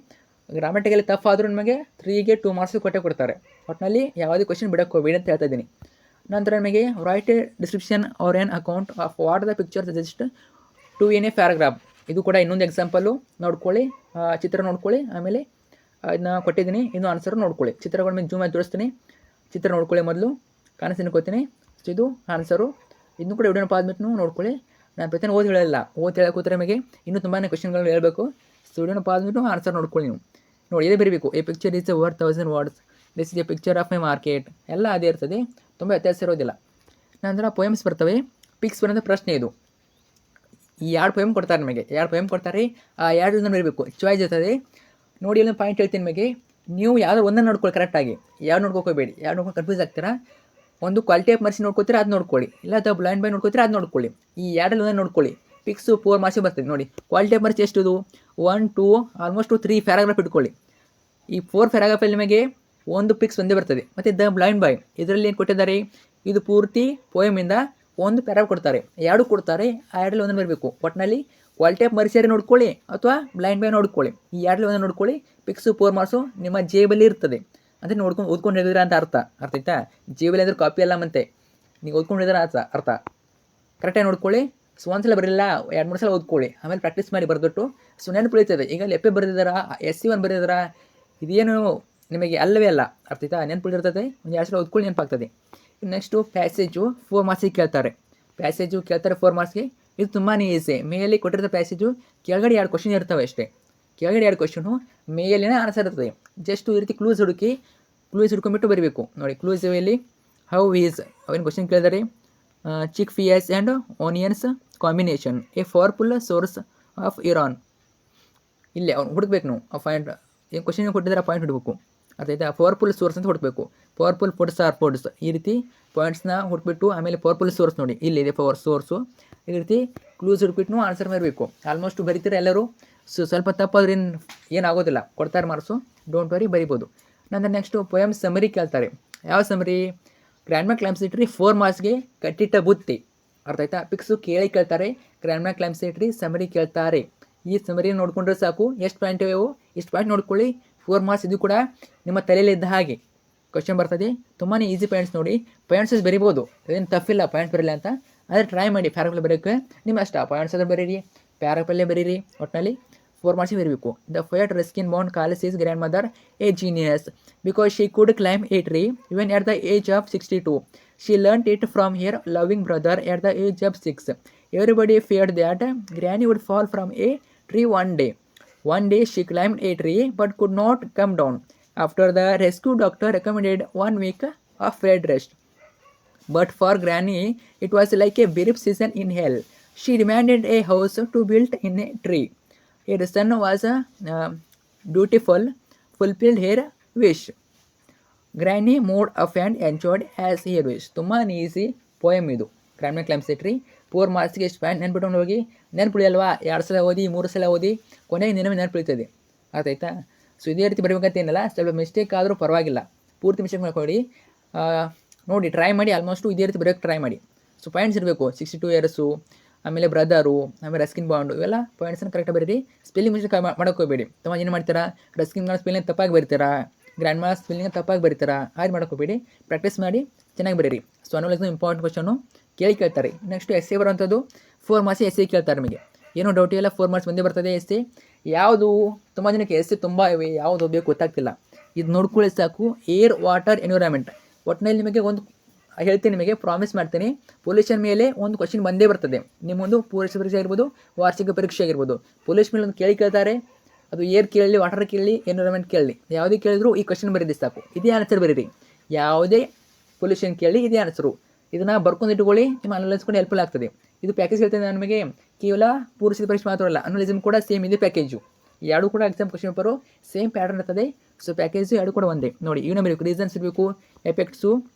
Speaker 1: ಗ್ರಾಮೆಟಿಕಲಿ ಟಫ್ ಆದರೂ ನಮಗೆ 3ಗೆ 2 ಮಾರ್ಕ್ಸ್ ಕೊಡ್ತಾರೆ. ಒಟ್ಟಿನಲ್ಲಿ ಯಾವುದೇ ಕ್ವಶನ್ ಬಿಡಕ್ಕೆ ಹೋಗಬೇಡಿ ಅಂತ ಹೇಳ್ತಾ ಇದ್ದೀನಿ. ನಂತರ ನಮಗೆ write a description or an account of what the picture suggest to in a paragraph. ಇದು ಕೂಡ ಇನ್ನೊಂದು ಎಕ್ಸಾಂಪಲು ನೋಡ್ಕೊಳ್ಳಿ. ಚಿತ್ರ ನೋಡ್ಕೊಳ್ಳಿ. ಆಮೇಲೆ ಅದನ್ನ ಕೊಟ್ಟಿದ್ದೀನಿ. ಇನ್ನೂ ಆನ್ಸರ್ ನೋಡ್ಕೊಳ್ಳಿ. ಚಿತ್ರಗಳ ಮೇಲೆ ಜೂಮ್ ಆಗಿ ತೋರಿಸ್ತೀನಿ. ಚಿತ್ರ ನೋಡ್ಕೊಳ್ಳಿ. ಮೊದಲು ಕಾಣಿಸ್ತೀನಿ. ಇದು ಆನ್ಸರು. ಇನ್ನೂ ಕೂಡ ವಿಡಿಯೋನ ಪಾದ್ಬಿಟ್ಟು ನೋಡ್ಕೊಳ್ಳಿ. ನಾನು ಪ್ರತಿಯೊಂದು ಹೇಳಲ್ಲ. ಹೇಳಕ್ಕೆ ಕೂತ್ರೆ ನಿಮಗೆ ಇನ್ನೂ ತುಂಬಾ ಕ್ವಶನ್ಗಳು ಹೇಳಬೇಕು. ಸೊ ವಿಡಿಯೋನ ಪಾದ್ಬಿಟ್ಟು ಆನ್ಸರ್ ನೋಡ್ಕೊಳ್ಳಿ ನೀವು. ನೋಡಿ, ಇದೇ ಬರೀಬೇಕು. A picture is worth 1000 words. This is A picture of my market. ಎಲ್ಲ ಅದೇ ಇರ್ತದೆ. ತುಂಬ ವ್ಯತ್ಯಾಸ ಇರೋದಿಲ್ಲ. ನಂತರ ಪೊಯಮ್ಸ್ ಬರ್ತವೆ. ಪಿಕ್ಸ್ ಬರೋಂಥ ಪ್ರಶ್ನೆ ಇದು. ಈ 2 ಪೊಯಮ್ ಕೊಡ್ತಾರೆ ನಿಮಗೆ. 2 ಪೊಯಮ್ ಕೊಡ್ತಾರೆ. ಆ 2 ಬರೀಬೇಕು. ಚಾಯ್ಸ್ ಇರ್ತದೆ. ನೋಡಿ, ಇಲ್ಲೊಂದು ಪಾಯಿಂಟ್ ಹೇಳ್ತೀನಿ ನಿಮಗೆ. ನೀವು ಯಾವುದೋ ಒಂದನ್ನು ನೋಡ್ಕೊಳ್ಳಿ ಕರೆಕ್ಟಾಗಿ. ಯಾರು ನೋಡ್ಕೋಬೇಡಿ. ಯಾರು ನೋಡ್ಕೊಂಡು ಕನ್ಫ್ಯೂಸ್ ಆಗ್ತೀರಾ? ಒಂದು ಕ್ವಾಲಿಟಿ ಆಫ್ ಮರ್ಸಿ ನೋಡ್ಕೋತೀರಾ, ಅದು ನೋಡ್ಕೊಳ್ಳಿ. ಇಲ್ಲ ದ ಬ್ಲೈಂಡ್ ಬಾಯ್ ನೋಡ್ಕೋತೀರಾ, ಅದು ನೋಡ್ಕೊಳ್ಳಿ. ಈ 2 ನೋಡ್ಕೊಳ್ಳಿ. ಪಿಕ್ಸ್ 4 ಮಾರ್ಕ್ಸ್ ಬರ್ತದೆ. ನೋಡಿ, ಕ್ವಾಲಿಟಿ ಆಫ್ ಮರ್ಸಿ ಎಷ್ಟುದು? 1 2 ಆಲ್ಮೋಸ್ಟ್ 3 ಪ್ಯಾರಾಗ್ರಾಫ್ ಇಟ್ಕೊಳ್ಳಿ. ಈ 4 ಪ್ಯಾರಾಗ್ರಾಫಲ್ಲಿ ನಿಮಗೆ ಒಂದು ಪಿಕ್ಸ್ ಒಂದೇ ಬರ್ತದೆ. ಮತ್ತು ದ ಬ್ಲೈಂಡ್ ಬಾಯ್ ಇದರಲ್ಲಿ ಏನು ಕೊಟ್ಟಿದ್ದಾರೆ? ಇದು ಪೂರ್ತಿ ಪೋಯಮಿಂದ ಒಂದು ಪ್ಯಾರಾಗ್ರಾಫ್ ಕೊಡ್ತಾರೆ. 2 ಕೊಡ್ತಾರೆ. ಆ 2 ಒಂದನ್ನು ಬರಬೇಕು. ಒಟ್ಟಿನಲ್ಲಿ ಕ್ವಾಲಿಟಿ ಆಫ್ ಮರ್ಸಿಯಾರಿ ನೋಡ್ಕೊಳ್ಳಿ ಅಥವಾ ಬ್ಲೈಂಡ್ ಬಾಯ್ ನೋಡ್ಕೊಳ್ಳಿ. ಈ 2 ಒಂದನ್ನು ನೋಡ್ಕೊಳ್ಳಿ. ಪಿಕ್ಸ್ 4 ಮಾರ್ಕ್ಸು ನಿಮ್ಮ ಜೇಬಲ್ಲಿ ಇರ್ತದೆ. ಅಂದರೆ ಓದ್ಕೊಂಡು ಹೇಳಿದ್ರೆ ಅಂತ ಅರ್ಥ. ಅರ್ಥ ಆಯ್ತಾ? ಜೇಬಲ್ಲಿ ಅಂದ್ರೆ ಕಾಪಿ ಎಲ್ಲ ಮತ್ತೆ ನೀವು ಓದ್ಕೊಂಡು ಹೇಳಿದ್ರೆ ಅರ್ಥ ಕರೆಕ್ಟಾಗಿ ನೋಡ್ಕೊಳ್ಳಿ. ಸೊ ಒಂದ್ಸಲ ಬರಲಿಲ್ಲ 2-3 ಸಲ ಓದ್ಕೊಳ್ಳಿ. ಆಮೇಲೆ ಪ್ರಾಕ್ಟೀಸ್ ಮಾಡಿ ಬರೆದ್ಬಿಟ್ಟು ಸೊ ನೆನಪು ಉಳಿತದೆ. ಈಗ ಲೆಪ್ಪೆ ಬರೆದಿದ್ದಾರಾ, SC1 ಬರೆದಿದ್ದಾರಾ, ಇದೇನು ನಿಮಗೆ ಅಲ್ಲವೇ ಅಲ್ಲ. ಅರ್ಥ ಆಯ್ತಾ? ನೆನಪು ಉಳಿದಿರ್ತದೆ. ಒಂದು 2 ಸಲ ಓದ್ಕೊಳ್ಳಿ, ನೆನಪಾಗ್ತದೆ. ನೆಕ್ಸ್ಟು ಪ್ಯಾಸೇಜು 4 ಮಾರ್ಕ್ಸಿಗೆ ಕೇಳ್ತಾರೆ. 4 ಮಾರ್ಕ್ಸ್ಗೆ. ಇದು ತುಂಬಾ ಈಸಿ. ಮೇಲೆ ಕೊಟ್ಟಿರೋ ಪ್ಯಾಸೇಜು ಕೆಳಗಡೆ 2 ಕ್ವಶನ್ ಇರ್ತವೆ ಅಷ್ಟೇ. ಕೆಳಗಡೆ 2 ಕ್ವಶನು, ಮೇಲಿನ ಆನ್ಸರ್ ಇರ್ತದೆ. ಜಸ್ಟ್ ಈ ರೀತಿ ಕ್ಲೂಸ್ ಹುಡ್ಕೊಂಡ್ಬಿಟ್ಟು ಬರೀಬೇಕು. ನೋಡಿ, ಕ್ಲೂಸ್ ಇಲ್ಲಿ ಹೌ ಈಸ್ ಅವೇನು ಕ್ವಶನ್ ಕೇಳಿದರೆ chickpeas and onions combination a powerful source of iron. ಇಲ್ಲೇ ಅವ್ನು ಹುಡುಕ್ಬೇಕು. ನಾವು ಆ ಪಾಯಿಂಟ್ ಏನು ಕ್ವಶನ್ ಕೊಟ್ಟಿದ್ದಾರೆ ಆ ಪಾಯಿಂಟ್ ಹುಡುಕಬೇಕು. ಅರ್ಥಾಯ್ತಾ? ಪವರ್ಫುಲ್ ಸೋರ್ಸ್ ಅಂತ ಹುಡುಕಬೇಕು. Powerful foods R foods. ಈ ರೀತಿ ಪಾಯಿಂಟ್ಸ್ನ ಹುಡುಕ್ಬಿಟ್ಟು ಆಮೇಲೆ ಪವರ್ಫುಲ್ ಸೋರ್ಸ್ ನೋಡಿ ಇಲ್ಲಿದೆ ಪವರ್ ಸೋರ್ಸು. ಈ ರೀತಿ ಕ್ಲೂಸ್ ಹುಡುಕ್ಬಿಟ್ಟು ಆನ್ಸರ್ ಬರಬೇಕು. ಆಲ್ಮೋಸ್ಟ್ ಬರೀತೀರ ಎಲ್ಲರೂ. ಸೊ ಸ್ವಲ್ಪ ತಪ್ಪಾದ್ರೆ ಏನಾಗೋದಿಲ್ಲ, ಕೊಡ್ತಾರೆ ಮಾರ್ಕ್ಸು. ಡೋಂಟ್ ವರಿ, ಬರಿಬೋದು. ನಂತರ ನೆಕ್ಸ್ಟು ಪೊಯಮ್ ಸಮರಿ ಕೇಳ್ತಾರೆ. ಯಾವ ಸಮರಿ? ಗ್ರ್ಯಾಂಡ್ಮಾ ಕ್ಲಾಮ್ಸಿಟ್ರಿ 4 ಮಾರ್ಕ್ಸ್ಗೆ ಕಟ್ಟಿಟ್ಟ ಬುತ್ತಿ. ಅರ್ಥ ಆಯ್ತಾ? ಪಿಕ್ಸು ಕೇಳ್ತಾರೆ. ಗ್ರ್ಯಾಂಡ್ಮಾ ಕ್ಲಾಮ್ಸಿಟ್ರಿ ಸಮರಿ ಕೇಳ್ತಾರೆ. ಈ ಸಮರಿ ನೋಡ್ಕೊಂಡ್ರೆ ಸಾಕು. ಎಷ್ಟು ಪಾಯಿಂಟ್ ಇವೆವು? ಇಷ್ಟು ಪಾಯಿಂಟ್ ನೋಡ್ಕೊಳ್ಳಿ. 4 ಮಾರ್ಕ್ಸ್. ಇದು ಕೂಡ ನಿಮ್ಮ ತಲೆಯಲ್ಲಿದ್ದ ಹಾಗೆ ಕ್ವಶನ್ ಬರ್ತದೆ. ತುಂಬಾ ಈಸಿ ಪಾಯಿಂಟ್ಸ್ ನೋಡಿ. ಪಾಯಿಂಟ್ಸಸ್ ಬರಿಬೋದು, ಏನು ತಪ್ಪಿಲ್ಲ ಪಾಯಿಂಟ್ಸ್ ಬರಲ್ಲ ಅಂತ. ಆದರೆ ಟ್ರೈ ಮಾಡಿ. ಪ್ಯಾರಾಗ್ರಾಫ್ ಬರೋಕ್ಕೆ ನಿಮ್ಮ ಅಷ್ಟ. ಪಾಯಿಂಟ್ಸ್ ಅದ್ರ ಬರೀರಿ, ಪ್ಯಾರಾಗ್ರಾಫಲ್ಲೇ ಬರೀರಿ. ಒಟ್ಟಿನಲ್ಲಿ 4 ಮಾರ್ಕ್ಸ್ ಬರೀಬೇಕು. The fight Ruskin Bond calls is grandmother a genius because she could climb a tree even at the age of 62. She learned it from here loving brother at the age of 6. Everybody feared that granny would fall from a tree one day. One day she climbed a tree but could not come down. After the rescue doctor recommended 1 week of bed rest. But for Granny, it was like a brief season in hell. She demanded a house to build in a tree. Her son was dutiful, fulfilled her wish. Granny moved up and enjoyed as he wished. ತುಂಬಾ easy poem ಇದು. Grandma ಕ್ಲಾಮ್ಸಿಟ್ರಿ 4 ಮಾರ್ಕ್ಸ್ಗೆ ಎಷ್ಟು point ನೆನ್ಪಿಟ್ಕೊಂಡು ಹೋಗಿ. ನೆನಪುಳಿಯಲ್ವಾ? 2 ಸಲ ಓದಿ, 3 ಸಲ ಓದಿ, ಕೊನೆಗೆ ನಿನಗೆ ನೆನಪುಳಿತದೆ. ಆಯ್ತಾ? ಸೊ ಇದೇ ರೀತಿ ಬರಬೇಕಂತೇನಲ್ಲ. ಸ್ವಲ್ಪ ಮಿಸ್ಟೇಕ್ ಆದರೂ ಪರವಾಗಿಲ್ಲ. ಪೂರ್ತಿ ಮಿಸ್ಟೇಕ್ ಮಾಡ್ಕೊಳ್ಳಿ. ನೋಡಿ, ಟ್ರೈ ಮಾಡಿ. ಆಲ್ಮೋಸ್ಟು ಇದೇ ರೀತಿ ಬರೋಕ್ಕೆ ಟ್ರೈ ಮಾಡಿ. ಸೊ ಪಾಯಿಂಟ್ಸ್ ಇರಬೇಕು. 62 ಇಯರ್ಸು, ಆಮೇಲೆ ಬ್ರದರು, ಆಮೇಲೆ ರಸ್ಕಿನ್ ಬಾಂಡು, ಇವೆಲ್ಲ ಪಾಯಿಂಟ್ಸನ್ನು ಕರೆಕ್ಟಾಗಿ ಬರೀರಿ. ಸ್ಪೆಲ್ಲಿಂಗ್ ಮಿಸ್ಟೇಕ್ ಮಾಡೋಕೋಬೇಡಿ. ತುಂಬ ಏನು ಮಾಡ್ತೀರಾ, ರಸ್ಕಿನ್ ಬಾಂಡ್ ಸ್ಪೆಲ್ಲಿಂಗ್ ತಪ್ಪಾಗಿ ಬರೀತೀರಾ, ಗ್ರ್ಯಾಂಡ್ ಮಾಸ್ ಸ್ಪೆಲ್ಲಿಂಗ್ ತಪ್ಪಾಗಿ ಬರೀತೀರಾ, ಹಾಗೆ ಮಾಡೋಕೋಬೇಡಿ. ಪ್ರಾಕ್ಟೀಸ್ ಮಾಡಿ ಚೆನ್ನಾಗಿ ಬರೀರಿ. ಸೊ ಅನ್ನೋ ಎಕ್ಸಾಮ್ ಇಂಪಾರ್ಟೆಂಟ್ ಕ್ವಶನು ಕೇಳ್ತಾರೆ. ನೆಕ್ಸ್ಟ್ ಎಸ್ ಎ ಬರುವಂಥದ್ದು 4 ಮಾರ್ಕ್ಸ್ ಎಸ್ ಎ ಕೇಳ್ತಾರೆ. ನಿಮಗೆ ಏನೋ ಡೌಟ್ ಇಲ್ಲ, 4 ಮಾರ್ಕ್ಸ್ ಬಂದೇ ಬರ್ತದೆ ಎಸ್ ಎ. ಯಾವುದು ತುಂಬ ಜನಕ್ಕೆ ಎಸ್ ಎ ತುಂಬ ಇವೆ, ಯಾವುದು ಬೇಕು ಗೊತ್ತಾಗ್ತಿಲ್ಲ. ಇದು ನೋಡ್ಕೊಳ್ಳಿ ಸಾಕು. Air, water, environment. ಒಟ್ಟಿನಲ್ಲಿ ನಿಮಗೆ ಒಂದು ಹೇಳ್ತೀನಿ, ನಿಮಗೆ ಪ್ರಾಮಿಸ್ ಮಾಡ್ತೀನಿ, ಪೊಲ್ಯೂಷನ್ ಮೇಲೆ ಒಂದು ಕ್ವಶನ್ ಬಂದೇ ಬರ್ತದೆ. ನಿಮ್ಮೊಂದು ಪೂರೈಕೆ ಪರೀಕ್ಷೆ ಆಗಿರ್ಬೋದು, ವಾರ್ಷಿಕ ಪರೀಕ್ಷೆ ಆಗಿರ್ಬೋದು, ಪೊಲ್ಯೂಷನ್ ಮೇಲೆ ಒಂದು ಕೇಳ್ತಾರೆ. ಅದು ಏರ್ ಕೇಳಲಿ, ವಾಟರ್ ಕೇಳಲಿ, ಎನ್ವಿರಾನ್ಮೆಂಟ್ ಕೇಳಲಿ, ಯಾವುದೇ ಕೇಳಿದ್ರು ಈ ಕ್ವಶನ್ ಬರೀದಿ ಸಾಕು. ಇದೇ ಆನ್ಸರ್ ಬರೀರಿ. ಯಾವುದೇ ಪೊಲ್ಯೂಷನ್ ಕೇಳಿ ಇದೇ ಆನ್ಸರು. ಇದನ್ನು ಬರ್ಕೊಂಡು ಇಟ್ಕೊಳ್ಳಿ, ನಿಮ್ಮ ಅನಲೈಸ್ಕೊಂಡು ಹೆಲ್ಪ್ಫುಲ್ ಆಗ್ತದೆ. ಇದು ಪ್ಯಾಕೇಜ್ ಹೇಳ್ತೇನೆ ನಮಗೆ, ಕೇವಲ ಪೂರೈಸಿದ ಪರೀಕ್ಷೆ ಮಾತ್ರ ಅಲ್ಲ, ಅನಲಿಸಮ್ ಕೂಡ ಸೇಮ್ ಇದೆ ಪ್ಯಾಕೇಜು. ಎರಡು ಕೂಡ exam question paper same pattern ಇರ್ತದೆ. ಸೊ ಪ್ಯಾಕೇಜು ಎರಡು ಕೂಡ ಒಂದೇ. ನೋಡಿ ಇವನ್ನ ಬರಬೇಕು, ರೀಸನ್ಸ್ ಇರಬೇಕು, ಎಫೆಕ್ಟ್ಸು,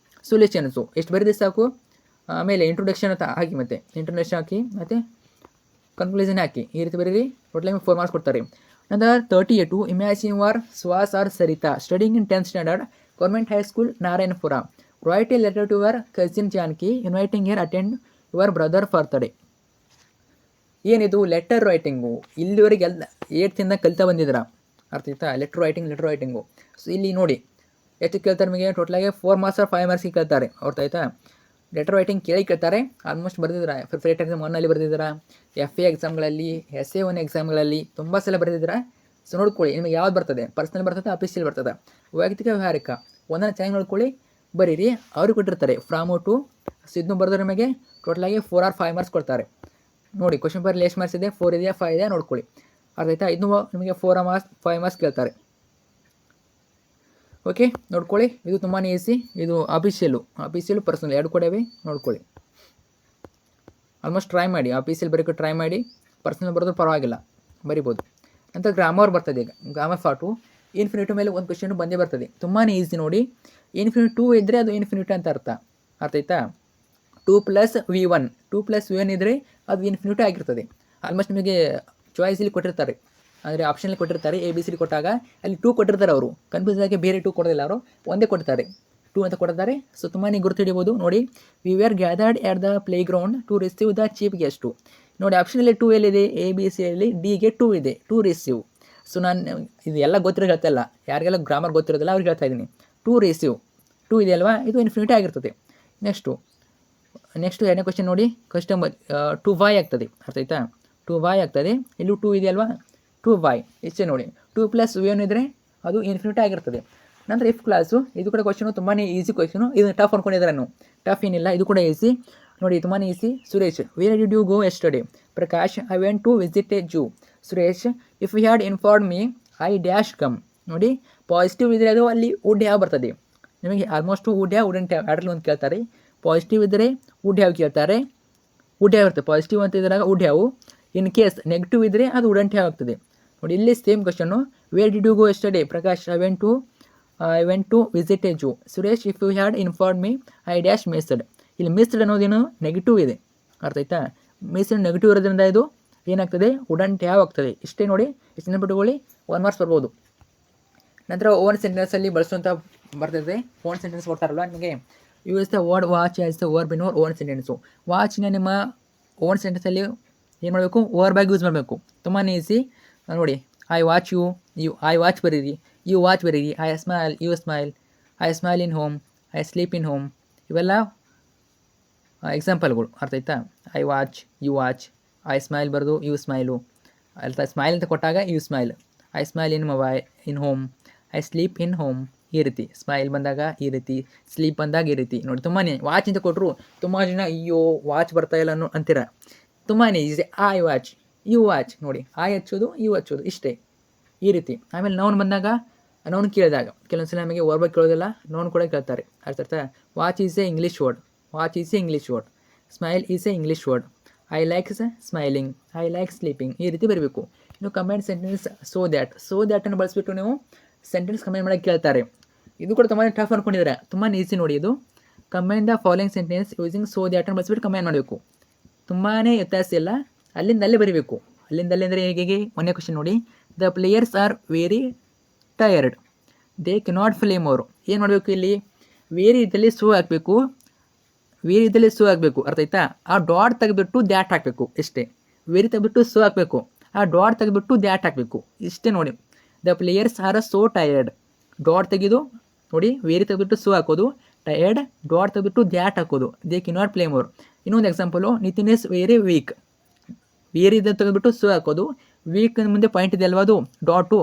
Speaker 1: ಸೊಲ್ಯೂಷನ್ಸು ಎಷ್ಟು ಬರೀದೆ ಸಾಕು. ಆಮೇಲೆ ಇಂಟ್ರೊಡಕ್ಷನ್ ಅಂತ ಹಾಕಿ, ಮತ್ತು ಇಂಟ್ರೊಡಕ್ಷನ್ ಹಾಕಿ, ಮತ್ತು ಕನ್ಕ್ಲೂಷನ್ ಹಾಕಿ, ಈ ರೀತಿ ಬರೀರಿ. ಟೋಟಲ್ 4 ಮಾರ್ಕ್ಸ್ ಕೊಡ್ತಾರೆ. ನಂತರ 38 ಇಮ್ಯಾಜಿನ್ ಯುವರ್ ಸ್ವಾಸ್ are Sarita studying in 10th standard government high school Narayanapura. Write a letter to your cousin Janaki inviting her attend your brother birthday. ಏನಿದು ಲೆಟರ್ ರೈಟಿಂಗು? ಇಲ್ಲಿವರೆಗೆ ಎಲ್ಲ 8th ಕಲಿತಾ ಬಂದಿದ್ದೀರಾ, ಅರ್ಥ ಆಯ್ತಾ? Letter writing. ಸೊ ಇಲ್ಲಿ ನೋಡಿ ಎಷ್ಟು ಕೇಳ್ತಾರೆ ನಿಮಗೆ, ಟೋಟಲಾಗಿ 4 ಮಾರ್ಕ್ಸ್ 5 ಮಾರ್ಕ್ಸಿಗೆ ಕೇಳ್ತಾರೆ, ಅರ್ಥ ಆಯ್ತಾ? ಲೆಟರ್ ರೈಟಿಂಗ್ ಕೇಳ್ತಾರೆ. ಆಲ್ಮೋಸ್ಟ್ ಬರೆದಿದ್ದೀರಾ. ಫ್ರೇಟ್ ಎಕ್ಸಾಮ್ 1ನಲ್ಲಿ ಬರೆದಿದ್ದೀರಾ, FA ಎಕ್ಸಾಮ್ಗಳಲ್ಲಿ, SA1 ಎಕ್ಸಾಮ್ಗಳಲ್ಲಿ ತುಂಬ ಸಲ ಬರೆದಿದ್ದೀರಾ. ಸೊ ನೋಡ್ಕೊಳ್ಳಿ, ನಿಮಗೆ ಯಾವ್ದು ಬರ್ತದೆ, ಪರ್ಸನಲ್ ಬರ್ತದೆ, ಅಫಿಷಿಯಲ್ ಬರ್ತದೆ, ವೈಯಕ್ತಿಕ ವ್ಯವಹಾರಿಕ, ಒಂದನ್ನು ಚೆನ್ನಾಗಿ ನೋಡ್ಕೊಳ್ಳಿ, ಬರೀರಿ. ಅವ್ರಿಗೆ ಕೊಟ್ಟಿರ್ತಾರೆ ಫ್ರಾಮ್ ಟು. ಸೊ ಇದನ್ನು ಬರೆದ್ರೆ ನಿಮಗೆ ಟೋಟಲಾಗಿ 4 or 5 ಮಾರ್ಕ್ಸ್ ಕೊಡ್ತಾರೆ. ನೋಡಿ ಕ್ವಶನ್ ಪೇಪರ್ ಎಷ್ಟು ಮಾರ್ಕ್ಸ್ ಇದೆ, 4 ಇದೆಯಾ 5 ಇದೆಯಾ ನೋಡ್ಕೊಳ್ಳಿ, ಅರ್ಥ ಆಯ್ತಾ? ಇದನ್ನು ನಿಮಗೆ 4 ಮಾರ್ಕ್ಸ್ 5 ಮಾರ್ಕ್ಸ್ ಕೇಳ್ತಾರೆ. ಓಕೆ, ನೋಡ್ಕೊಳ್ಳಿ. ಇದು ತುಂಬಾ ಈಸಿ. ಇದು ಅಫಿಷಿಯಲು ಪರ್ಸನಲ್ ಎರಡು ಕೂಡ ಇವೆ, ನೋಡ್ಕೊಳ್ಳಿ. ಆಲ್ಮೋಸ್ಟ್ ಟ್ರೈ ಮಾಡಿ, ಅಫಿಷಿಯಲ್ ಬರೋಕ್ಕೆ ಟ್ರೈ ಮಾಡಿ, ಪರ್ಸನಲ್ ಬರೋದು ಪರವಾಗಿಲ್ಲ, ಬರಿಬೋದು. ನಂತರ ಗ್ರಾಮರ್ ಬರ್ತದೆ. ಈಗ ಗ್ರಾಮರ್ ಫಾಟು ಇನ್ಫಿನಿಟಿ ಮೇಲೆ ಒಂದು ಕ್ವಶನ್ ಬಂದೇ ಬರ್ತದೆ, ತುಂಬಾ ಈಸಿ. ನೋಡಿ, ಇನ್ಫಿನಿಟಿ 2 ಇದ್ದರೆ ಅದು ಇನ್ಫಿನಿಟಿ ಅಂತ ಅರ್ಥ ಆಯ್ತಾ? 2 + V1 2 + V1 ಇದ್ದರೆ ಅದು ಇನ್ಫಿನಿಟಿ ಆಗಿರ್ತದೆ. ಆಲ್ಮೋಸ್ಟ್ ನಿಮಗೆ ಚಾಯ್ಸಲ್ಲಿ ಕೊಟ್ಟಿರ್ತಾರೆ, ಅಂದರೆ ಆಪ್ಷನಲ್ಲಿ ಕೊಟ್ಟಿರ್ತಾರೆ. ABCD ಕೊಟ್ಟಾಗ ಅಲ್ಲಿ 2 ಕೊಟ್ಟಿರ್ತಾರೆ. ಅವರು ಕನ್ಫ್ಯೂಸ್ ಆಗಿ ಬೇರೆ 2 ಕೊಡೋದಿಲ್ಲ, ಅವರು ಒಂದೇ ಕೊಡ್ತಾರೆ, 2 ಅಂತ ಕೊಡ್ತಾರೆ. ಸೊ ತುಂಬಾ ಗುರುತು ಹಿಡಿಬೋದು. ನೋಡಿ, we were gathered at the playground to receive the chief guest. ನೋಡಿ ಆಪ್ಷನಲ್ಲಿ 2 ಎಲ್ಲಿದೆ, ABCಯಲ್ಲಿ Dಗೆ 2 ಇದೆ, ಟು ರಿಸೀವ್. ಸೊ ನಾನು ಇದು ಎಲ್ಲ ಗೊತ್ತಿರೋ ಹೇಳ್ತಾ ಇಲ್ಲ, ಯಾರಿಗೆಲ್ಲ ಗ್ರಾಮರ್ ಗೊತ್ತಿರೋದಿಲ್ಲ ಅವ್ರಿಗೆ ಹೇಳ್ತಾ ಇದ್ದೀನಿ. ಟು ರಿಸೀವ್ 2 ಇದೆ ಅಲ್ವಾ, ಇದು ಇನ್ಫಿನಿಟಿ ಆಗಿರ್ತದೆ. ನೆಕ್ಸ್ಟು ಎರಡನೇ ಕ್ವಶನ್ ನೋಡಿ, ಕಸ್ಟಮರ್ 2y ಆಗ್ತದೆ, ಅರ್ಥ ಆಯ್ತಾ? 2y ಆಗ್ತದೆ. ಇಲ್ಲೂ 2 ಇದೆ ಅಲ್ವಾ, 2y ಇಷ್ಟೇ. ನೋಡಿ 2 + V1 ಇದ್ದರೆ ಅದು ಇನ್ಫಿನಿಟಿ ಆಗಿರ್ತದೆ. ನಂತರ ಇಫ್ ಕ್ಲಾಸು, ಇದು ಕೂಡ ಕ್ವಶನು ತುಂಬಾ ಈಸಿ ಕ್ವಶನು. ಇದು ಟಫ್ ಅಂದ್ಕೊಂಡಿದ್ದಾರೆ, ಟಫ್ ಏನಿಲ್ಲ, ಇದು ಕೂಡ ಈಸಿ. ನೋಡಿ ತುಂಬಾ easy. Suresh, wear did you go yesterday? Prakash, I went to visit a zoo. Suresh, if you had inform me I dash come. ನೋಡಿ ಪಾಸಿಟಿವ್ ಇದ್ದರೆ ಅದು ಅಲ್ಲಿ ವುಡ್ ಹ್ಯಾವ್ ಬರ್ತದೆ. ನಿಮಗೆ almost would have, wouldn't have ಎರಡರಲ್ಲಿ ಒಂದು ಕೇಳ್ತಾರೆ. ಪಾಸಿಟಿವ್ ಇದ್ದರೆ ವುಡ್ ಹ್ಯಾವ್ ಕೇಳ್ತಾರೆ, ವುಡ್ ಹ್ಯಾವ್ ಇರ್ತದೆ. ಪಾಸಿಟಿವ್ ಅಂತ ಇದ್ದಾಗ would have. In case negative ಇದ್ದರೆ ಅದು ವುಡಂಟ್ ಹ್ಯಾವ್ ಆಗ್ತದೆ. ನೋಡಿ ಇಲ್ಲಿ ಸೇಮ್ ಕ್ವಶನ್ನು. Where did you go yesterday? Prakash, I went to visit a zoo. Suresh, if you had inform me I dash missed. ಇಲ್ಲಿ ಮಿಸ್ಡ್ ಅನ್ನೋದೇನು ನೆಗೆಟಿವ್ ಇದೆ, ಅರ್ಥ ಆಯ್ತಾ? ಮಿಸ್ಡ್ ನೆಗೆಟಿವ್ ಇರೋದ್ರಿಂದ ಇದು ಏನಾಗ್ತದೆ, ವುಡಂಟ್ ಹ್ಯಾವ್ ಆಗ್ತದೆ. ಇಷ್ಟೇ ನೋಡಿ, ಇಷ್ಟು ನೆನಪಿಟ್ಟುಕೊಳ್ಳಿ, 1 ಮಾರ್ಕ್ಸ್ ಬರ್ಬೋದು. ನಂತರ ಓನ್ ಸೆಂಟೆನ್ಸಲ್ಲಿ ಬಳಸುವಂಥ ಬರ್ತದೆ. ಓನ್ ಸೆಂಟೆನ್ಸ್ ಕೊಡ್ತಾರಲ್ವ ನಿಮಗೆ, use the word watch as the verb in your own sentence. ವಾಚ್ನ ನಿಮ್ಮ ಓನ್ ಸೆಂಟೆನ್ಸಲ್ಲಿ ಏನು ಮಾಡಬೇಕು, ವರ್ಬಾಗಿ ಯೂಸ್ ಮಾಡಬೇಕು. ತುಂಬಾ ಈಸಿ. ನೋಡಿ, I watch you, I watch ಬರೀರಿ, ಯು ವಾಚ್ ಬರೀರಿ. I smile, you smile. I smile in home, I sleep in home. ಇವೆಲ್ಲ ಎಕ್ಸಾಂಪಲ್ಗಳು, ಅರ್ಥ ಆಯ್ತಾ? I watch, you watch, I smile ಬರೆದು ಯು ಸ್ಮೈಲು, ಅರ್ಥ ಸ್ಮೈಲ್ ಅಂತ ಕೊಟ್ಟಾಗ you smile. I smile in home, I sleep in home. ಈ ರೀತಿ ಸ್ಮೈಲ್ ಬಂದಾಗ ಈ ರೀತಿ, ಸ್ಲೀಪ್ ಬಂದಾಗ ಈ ರೀತಿ. ನೋಡಿ ತುಂಬಾ ವಾಚ್ ಅಂತ ಕೊಟ್ಟರು ತುಂಬ ಜನ ಅಯ್ಯೋ ವಾಚ್ ಬರ್ತಾ ಇಲ್ಲ ಅಂತೀರ. ತುಂಬಾ easy. I watch, you watch. ನೋಡಿ ಐ ಹಚ್ಚೋದು, ಯು ಹಚ್ಚೋದು, ಇಷ್ಟೇ, ಈ ರೀತಿ. ಆಮೇಲೆ ನೌನ್ ಬಂದಾಗ, ನೌನ್ ಕೇಳಿದಾಗ ಕೆಲವೊಂದು ಸಲ ನಮಗೆ ವರ್ಬಾಗಿ ಕೇಳೋದಿಲ್ಲ, ನೌನ್ ಕೂಡ ಕೇಳ್ತಾರೆ, ಅರ್ಥ. Watch is A English word, watch is A English word. Smile is A English word. I like smiling, I like sleeping. ಈ ರೀತಿ ಬರಬೇಕು. ನೀವು ಕಂಬೈನ್ಡ್ ಸೆಂಟೆನ್ಸ್ ಸೋ ದ್ಯಾಟನ್ನು ಬಳಸಿಬಿಟ್ಟು ನೀವು ಸೆಂಟೆನ್ಸ್ ಕಂಬೈನ್ ಮಾಡೋಕ್ಕೆ ಕೇಳ್ತಾರೆ. ಇದು ಕೂಡ ತುಂಬಾ ಟಫ್ ಅಂದ್ಕೊಂಡಿದ್ದಾರೆ, ತುಂಬಾ ಈಸಿ. ನೋಡಿ ಇದು combine the following sentence using so ದ್ಯಾಟನ್ನು ಬಳಸಿಬಿಟ್ಟು ಕಂಬೈನ್ ಮಾಡಬೇಕು. ತುಂಬಾ ವ್ಯತ್ಯಾಸ ಇಲ್ಲ, ಅಲ್ಲಿಂದಲ್ಲೇ ಬರೀಬೇಕು. ಅಲ್ಲಿಂದಲ್ಲೇ ಅಂದರೆ ಹೇಗೆ? ಒಂದೇ ಕ್ವಶನ್ ನೋಡಿ, the players are very tired, they cannot play more. ಏನು ಮಾಡಬೇಕು ಇಲ್ಲಿ? ವೇರಿ ಇದ್ದಲ್ಲಿ ಸೋ ಹಾಕಬೇಕು, ವೇರಿ ಇದ್ದಲ್ಲಿ ಸು ಆಗಬೇಕು, ಅರ್ಥ ಆಯ್ತಾ? ಆ ಡಾಟ್ ತೆಗೆದ್ಬಿಟ್ಟು ದ್ಯಾಟ್ ಹಾಕಬೇಕು ಇಷ್ಟೇ. ವೇರಿ ತೆಗೆದ್ಬಿಟ್ಟು ಸು ಹಾಕಬೇಕು, ಆ ಡಾಟ್ ತೆಗೆದ್ಬಿಟ್ಟು ದ್ಯಾಟ್ ಹಾಕಬೇಕು ಇಷ್ಟೇ. ನೋಡಿ, the players are so tired. Dot ತೆಗೆದು ನೋಡಿ, ವೇರಿ ತೆಗೆದ್ಬಿಟ್ಟು ಸು ಹಾಕೋದು, ಟಯರ್ಡ್ ಡಾಟ್ ತೆಗೆದ್ಬಿಟ್ಟು ದ್ಯಾಟ್ ಹಾಕೋದು, they can not play more. ಇನ್ನೊಂದು example, Nitin is very weak. Very ಇದೆ ತೆಗೆದ್ಬಿಟ್ಟು ಸು ಹಾಕೋದು, ವೀಕ್ ಮುಂದೆ ಪಾಯಿಂಟ್ ಇದೆ ಅಲ್ವಾ, ಅದು ಡಾಟು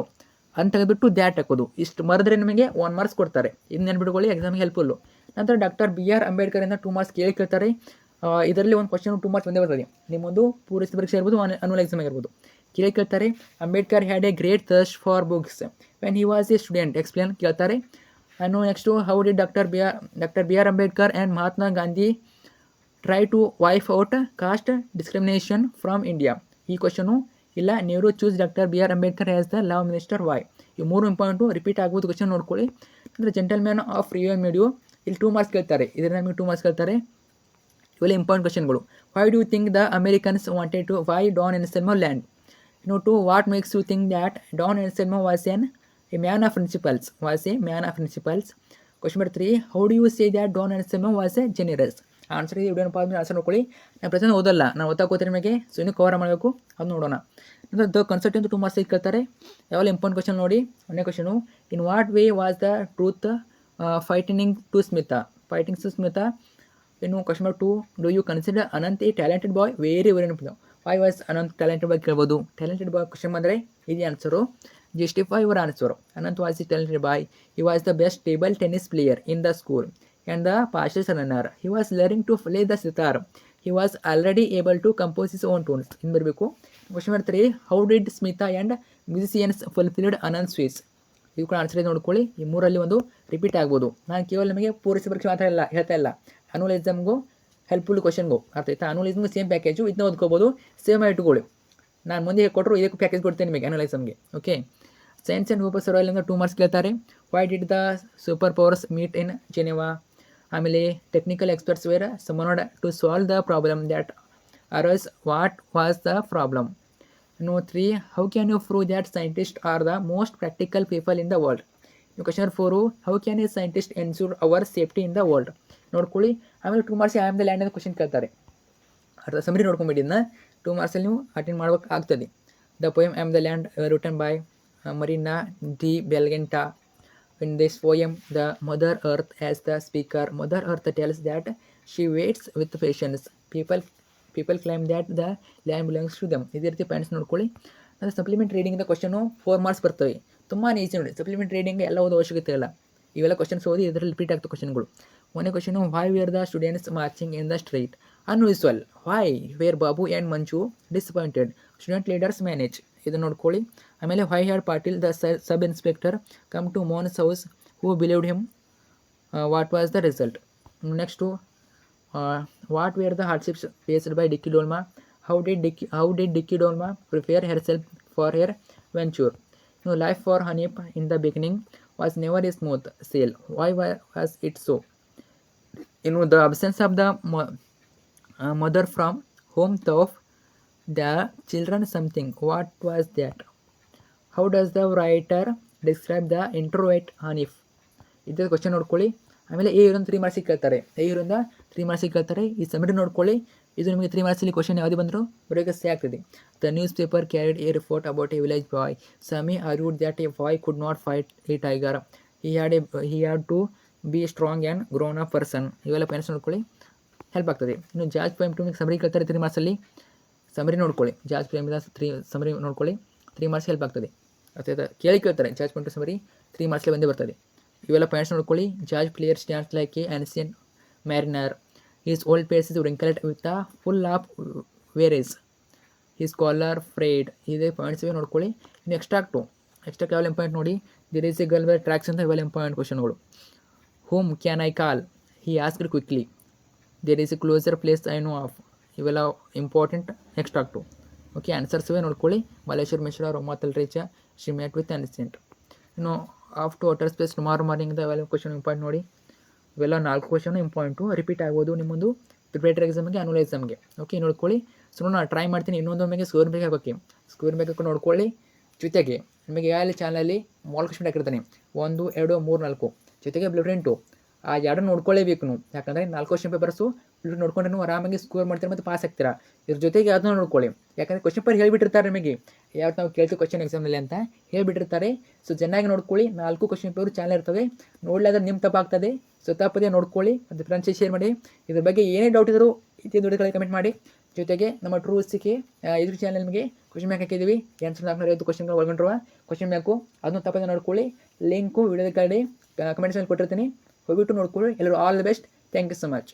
Speaker 1: ಅಂತ ತೆಗೆದ್ಬಿಟ್ಟು ದ್ಯಾಟ್ ಹಾಕೋದು. ಇಷ್ಟು ಮರೆದ್ರೆ ನಿಮಗೆ 1 ಮಾರ್ಕ್ಸ್ ಕೊಡ್ತಾರೆ. ಇದನ್ನ ನೆನ್ಬಿಟ್ಕೊಳ್ಳಿ, ಎಕ್ಸಾಮಿಗೆ ಹೆಲ್ಪ್ಫುಲ್ಲು. ನಂತರ ಡಾಕ್ಟರ್ BR ಅಂಬೇಡ್ಕರಿಂದ 2 ಮಾರ್ಕ್ಸ್ ಕೇಳ್ತಾರೆ. ಇದರಲ್ಲಿ ಒಂದು ಕ್ವಶನ್ 2 ಮಾರ್ಕ್ಸ್ ಬಂದೇ ಬರ್ತದೆ. ನಿಮ್ಮೊಂದು ಪೂರೈಸಿದ ಪರೀಕ್ಷೆ ಇರ್ಬೋದು, ಅನುವಲ್ ಎಕ್ಸಾಮ್ ಆಗಿರ್ಬೋದು. ಕೇಳ್ತಾರೆ, Ambedkar had a great thirst for books when he was a student, explain ಕೇಳ್ತಾರೆ. ಅನ್ನು next, how did doctor BR Ambedkar and Mahatma Gandhi try to wife out caste discrimination from India. ಈ ಕ್ವಶನು ಇಲ್ಲ. Nehru choose doctor BR Ambedkar as the law minister, why. ಈ 3 important repeat ಆಗ್ಬೋದು question ನೋಡ್ಕೊಳ್ಳಿ. ಅಂದರೆ gentleman of Rio ಮೀಡಿಯೋ, ಇಲ್ಲಿ 2 marks ಕೇಳ್ತಾರೆ. ಇದರಿಂದ ನಮಗೆ 2 ಮಾರ್ಕ್ಸ್ ಕೇಳ್ತಾರೆ. ಇವೆಲ್ಲ ಇಂಪಾರ್ಟೆಂಟ್ ಕ್ವಶನ್ಗಳು. Why do you think the Americans wanted to why Don Anselmo land. Two what makes you think that Don Anselmo was a man of principles, question number 3, how do you say that Don Anselmo was a generous. Answer ಇದೆ, ವಿಡಿಯೋನ pass ಮಾಡಿ answer ನೋಡ್ಕೊಳ್ಳಿ. ನಾನು ಪ್ರತಿ ಓದಲ್ಲ, ನಾನು ಓದ್ಕೋತೀನಿ, ನಿಮಗೆ ಸುಮ್ಮನೆ ಕವರ್ ಮಾಡಬೇಕು, ಅದು ನೋಡೋಣ. ಅಂದರೆ ದ ಕನ್ಸೆಪ್ಟ್ ಅಂತ 2 ಮಾರ್ಕ್ಸ್ ಕೇಳ್ತಾರೆ. ಯಾವೆಲ್ಲ ಇಂಪಾರ್ಟೆಂಟ್ ಕ್ವಶನ್ ನೋಡಿ. ಒಂದೇ question, in what way was the truth fighting to Smita. ಇನ್ನು question number 2, do you consider Anant a talented boy, very important. Why was Anant talented boy ಕೇಳ್ಬೋದು. ಟ್ಯಾಲೆಂಟೆಡ್ ಬಾಯ್ ಕ್ವಶನ್ ಬಂದರೆ ಇದು answer. Justify your answer. Anant was a talented boy. He was the best table tennis player in the school and the fastest runner. He was learning to play the sitar. He was already able to compose his own tunes. ಇನ್ನು ಬರಬೇಕು. Question number 3, how did Smita and musicians fulfilled Anant sweets. ಇದು ಕೂಡ answer ಇದೆ ನೋಡ್ಕೊಳ್ಳಿ. ಈ 3ರಲ್ಲಿ ಒಂದು repeat ಆಗ್ಬೋದು. ನಾನು ಕೇವಲ ನಿಮಗೆ ಪೂರೈಸಿದ ಪರೀಕ್ಷೆ ಮಾತ್ರ ಹೇಳ್ತಾ ಇಲ್ಲ, ಅನುವಲ್ ಎಕ್ಸಾಮ್ಗೂ ಹೆಲ್ಪ್ಫುಲ್ ಕ್ವಶನ್ಗೂ, ಅರ್ಥ ಆಯ್ತಾ? ಅನುವಲ್ ಎಕ್ಸಾಮ್ಗೂ ಸೇಮ್ ಪ್ಯಾಕೇಜು, ಇದನ್ನ ಓದ್ಕೋಬೋದು, ಸೇಮ್ ಇಟ್ಕೊಳ್ಳಿ. ನಾನು ಮುಂದೆ ಕೊಟ್ಟರು ಇದಕ್ಕೆ ಪ್ಯಾಕೇಜ್ ಕೊಡ್ತೇನೆ ನಿಮಗೆ ಅನುವಲ್ ಎಕ್ಸಾಮ್ಗೆ. Okay. Science and purpose survival 2 marks ಕೇಳ್ತಾರೆ. Why did the super powers meet in Geneva. ಆಮೇಲೆ technical experts were summoned to solve the problem that arise, what was the problem. ಇನ್ನು 3, how can you prove that scientist are the most practical people in the world. ಇನ್ನು question number 4, how can a scientist ensure our safety in the world. ನೋಡ್ಕೊಳ್ಳಿ. ಆಮೇಲೆ 2 marks I am the land ಅಂತ question ಕೇಳ್ತಾರೆ. ಅರ್ಥ summary ನೋಡ್ಕೊಂಬಿಟ್ಟಿದ್ದನ್ನ 2 ಮಾರ್ಕ್ಸಲ್ಲಿ ನೀವು attend ಮಾಡಬೇಕಾಗ್ತದೆ. The poem I am the land written by Marina de Bellagente. In this poem, the Mother Earth as the speaker. Mother Earth tells that she waits with patience. People claim that the land belongs to them. ಇದೇ ರೀತಿ points ನೋಡ್ಕೊಳ್ಳಿ. ಅಂದರೆ supplement ರೀಡಿಂಗಿಂದ question 4 marks ಬರ್ತವೆ. ತುಂಬಾ easy ನೋಡಿ. Supplement reading ಎಲ್ಲ ಓದೋ ಅವಶ್ಯಕತೆ ಇಲ್ಲ. ಇವೆಲ್ಲ ಕ್ವಶನ್ಸ್ ಓದಿ ಇದರಲ್ಲಿ ರಿಪೀಟ್ ಆಗ್ತವೆ ಕ್ವಶನ್ಗಳು. ಒಂದೇ question, why were the students marching in the street. Unusual. Why were Babu and Manju disappointed. Student leaders manage. ಇದನ್ನು ನೋಡ್ಕೊಳ್ಳಿ. ಆಮೇಲೆ why had Patil the sub inspector come to ಮೋನ್ಸ್ house who believed him, what was the result. Next, what were the hardships faced by Dicky Dolma. How did Dicky Dolma prepare herself for her venture. Life for Haneef in the beginning was never A smooth sail, why was it so. ಇನ್ನು the absence of the mother from home taught the children something, what was that. How does the writer describe the introvert Hanif. ಇದು question ನೋಡ್ಕೊಳ್ಳಿ. ಆಮೇಲೆ A ಇರೋದು 3 ಮಾರ್ಕ್ಸಿಗೆ ಕೇಳ್ತಾರೆ. ಇರೋದ 3 ಮಾರ್ಕ್ಸಿಗೆ ಕೇಳ್ತಾರೆ. ಈ summary ನೋಡ್ಕೊಳ್ಳಿ. ಇದು ನಿಮಗೆ 3 ಮಾರ್ಕ್ಸಲ್ಲಿ ಕ್ವಶನ್ ಯಾವುದೇ ಬಂದರೂ ಬರೋಕ್ಕೆ ಸೇ ಆಗ್ತದೆ. The newspaper carried a report about a village boy. Sammy argued that a boy could not fight a tiger. He had to be strong and grown up person. ಇವೆಲ್ಲ points ನೋಡ್ಕೊಳ್ಳಿ, help ಆಗ್ತದೆ. ಇನ್ನು George poem 2 summary ಕೇಳ್ತಾರೆ 3 ಮಾರ್ಕ್ಸಲ್ಲಿ. Summary ನೋಡ್ಕೊಳ್ಳಿ. George ಪ್ರೇಮಿದ 3 summary ನೋಡ್ಕೊಳ್ಳಿ. 3 marks help ಆಗ್ತದೆ. ಅಥವಾ ಕೇಳ್ತಾರೆ ಜಾರ್ಜ್ ಪಾಯಿಂಟ್ ಸಮರಿ 3 ಮಾರ್ಕ್ಸ್ಗೆ ಬಂದೇ ಬರ್ತದೆ. ಇವೆಲ್ಲ ಪಾಯಿಂಟ್ಸ್ ನೋಡ್ಕೊಳ್ಳಿ. George player stands like a ancient mariner. His old face is wrinkled with a full of ವೇರೇಜ್. His collar frayed. ಇದೇ ಪಾಯಿಂಟ್ಸ್ ಇವೆ ನೋಡ್ಕೊಳ್ಳಿ. ಇನ್ನು ಎಕ್ಸ್ಟ್ರಾಕ್ಟ್ ಯಾವೆಲ್ಲ ಇಂಪಾಯಿಂಟ್ ನೋಡಿ. There is a girl wear tracks ಅಂತ ಇವೆಲ್ಲ ಇಂಪಾಯಿಂಟ್ ಕ್ವಶನ್ಗಳು. Whom can I call, he asked quickly. There is a closer place I know of. ಇವೆಲ್ಲ ಇಂಪಾರ್ಟೆಂಟ್ ಎಕ್ಸ್ಟ್ರಾಕ್ಟು. ಓಕೆ, ಆನ್ಸರ್ಸ್ ಇವೆ ನೋಡ್ಕೊಳ್ಳಿ. Malleshwar Mishra, Roma Talreja, she mat with ಅನ್ಸೆಂಟ್. ಇನ್ನು off to water space tomorrow morning ಇವೆಲ್ಲ question important ನೋಡಿ. ಇವೆಲ್ಲ 4 question ಇಂಪಾಯಿಂಟು repeat ಆಗ್ಬೋದು ನಿಮ್ಮೊಂದು ಪ್ರಿಪರೇಟರಿ ಎಕ್ಸಾಮ್ಗೆ, ಅನುವಲ್ ಎಕ್ಸಾಮ್ಗೆ. ಓಕೆ, ನೋಡ್ಕೊಳ್ಳಿ. ಸೊ ನಾನು ಟ್ರೈ ಮಾಡ್ತೀನಿ. ಇನ್ನೊಂದು ನಮಗೆ ಸ್ಕೋರ್ ಬೇಕಾಗೋಕ್ಕೆ ನೋಡ್ಕೊಳ್ಳಿ. ಜೊತೆಗೆ ನಿಮಗೆ ಯಾವ ಚಾನಲಲ್ಲಿ ಮಾಲ್ ಕ್ವಶನ್ ಹಾಕಿರ್ತಾನೆ 1, 2, 3, 4 ಜೊತೆಗೆ ಬ್ಲೂ ಪ್ರಿಂಟು. ಆ 2 ನೋಡ್ಕೊಳ್ಳೇಬೇಕು ನೀವು. ಯಾಕಂದರೆ 4 ಕ್ವಶನ್ ಪೇಪರ್ಸು ವಿಡಿಯೋ ನೋಡ್ಕೊಂಡು ನೀವು ಆರಾಮಾಗಿ ಸ್ಕೋರ್ ಮಾಡ್ತೀರಾ ಮತ್ತು ಪಾಸ್ ಆಗ್ತೀರಾ. ಇದ್ರ ಜೊತೆಗೆ ಅದನ್ನ ನೋಡ್ಕೊಳ್ಳಿ, ಯಾಕಂದರೆ ಕ್ವಶನ್ ಪೇಪರ್ ಹೇಳ್ಬಿಟ್ಟಿರ್ತಾರೆ ನಿಮಗೆ ಯಾವತ್ತು ನಾವು ಕೇಳ್ತೀವಿ ಕ್ವಶನ್ ಎಕ್ಸಾಮ್ನಲ್ಲಿ ಅಂತ ಹೇಳ್ಬಿಟ್ಟಿರ್ತಾರೆ. ಸೊ ಚೆನ್ನಾಗಿ ನೋಡ್ಕೊಳ್ಳಿ, 4 ಕ್ವಶನ್ ಪೇಪರ್ ಚಾನಲ್ ಇರ್ತವೆ, ನೋಡಲಾದ್ರೆ ನಿಮ್ಮ ತಪ್ಪಾಗ್ತದೆ. ಸೊ ತಪ್ಪದೇ ನೋಡ್ಕೊಳ್ಳಿ, ಮತ್ತು ಫ್ರೆಂಡ್ಸಿಗೆ ಶೇರ್ ಮಾಡಿ. ಇದ್ರ ಬಗ್ಗೆ ಏನೇ ಡೌಟ್ ಇದ್ದರೂ ಇದೇ ವಿಡಿಯೋಗಳಿಗೆ ಕಮೆಂಟ್ ಮಾಡಿ. ಜೊತೆಗೆ ನಮ್ಮ ಟ್ರೂ ಎಸ್ಸಿಕೆ ಇದ್ರ ಚಾನಲ್ ನಿಮಗೆ ಕ್ವಶನ್ ಬ್ಯಾಂಕ್ ಹಾಕಿದ್ದೀವಿ, 450 ಕ್ವಶನ್ಗಳು ಒಳಗೊಂಡಿರುವ ಕ್ವಶನ್ ಬ್ಯಾಂಕು, ಅದನ್ನು ತಪ್ಪದೆ ನೋಡ್ಕೊಳ್ಳಿ. ಲಿಂಕು ವಿಡಿಯೋದ ಕಡೆ ಕಮೆಂಟ್ಸಲ್ಲಿ ಕೊಟ್ಟಿರ್ತೀನಿ, ಹೋಗ್ಬಿಟ್ಟು ನೋಡ್ಕೊಳ್ಳಿ. ಎಲ್ಲರೂ all the best. Thank you so much.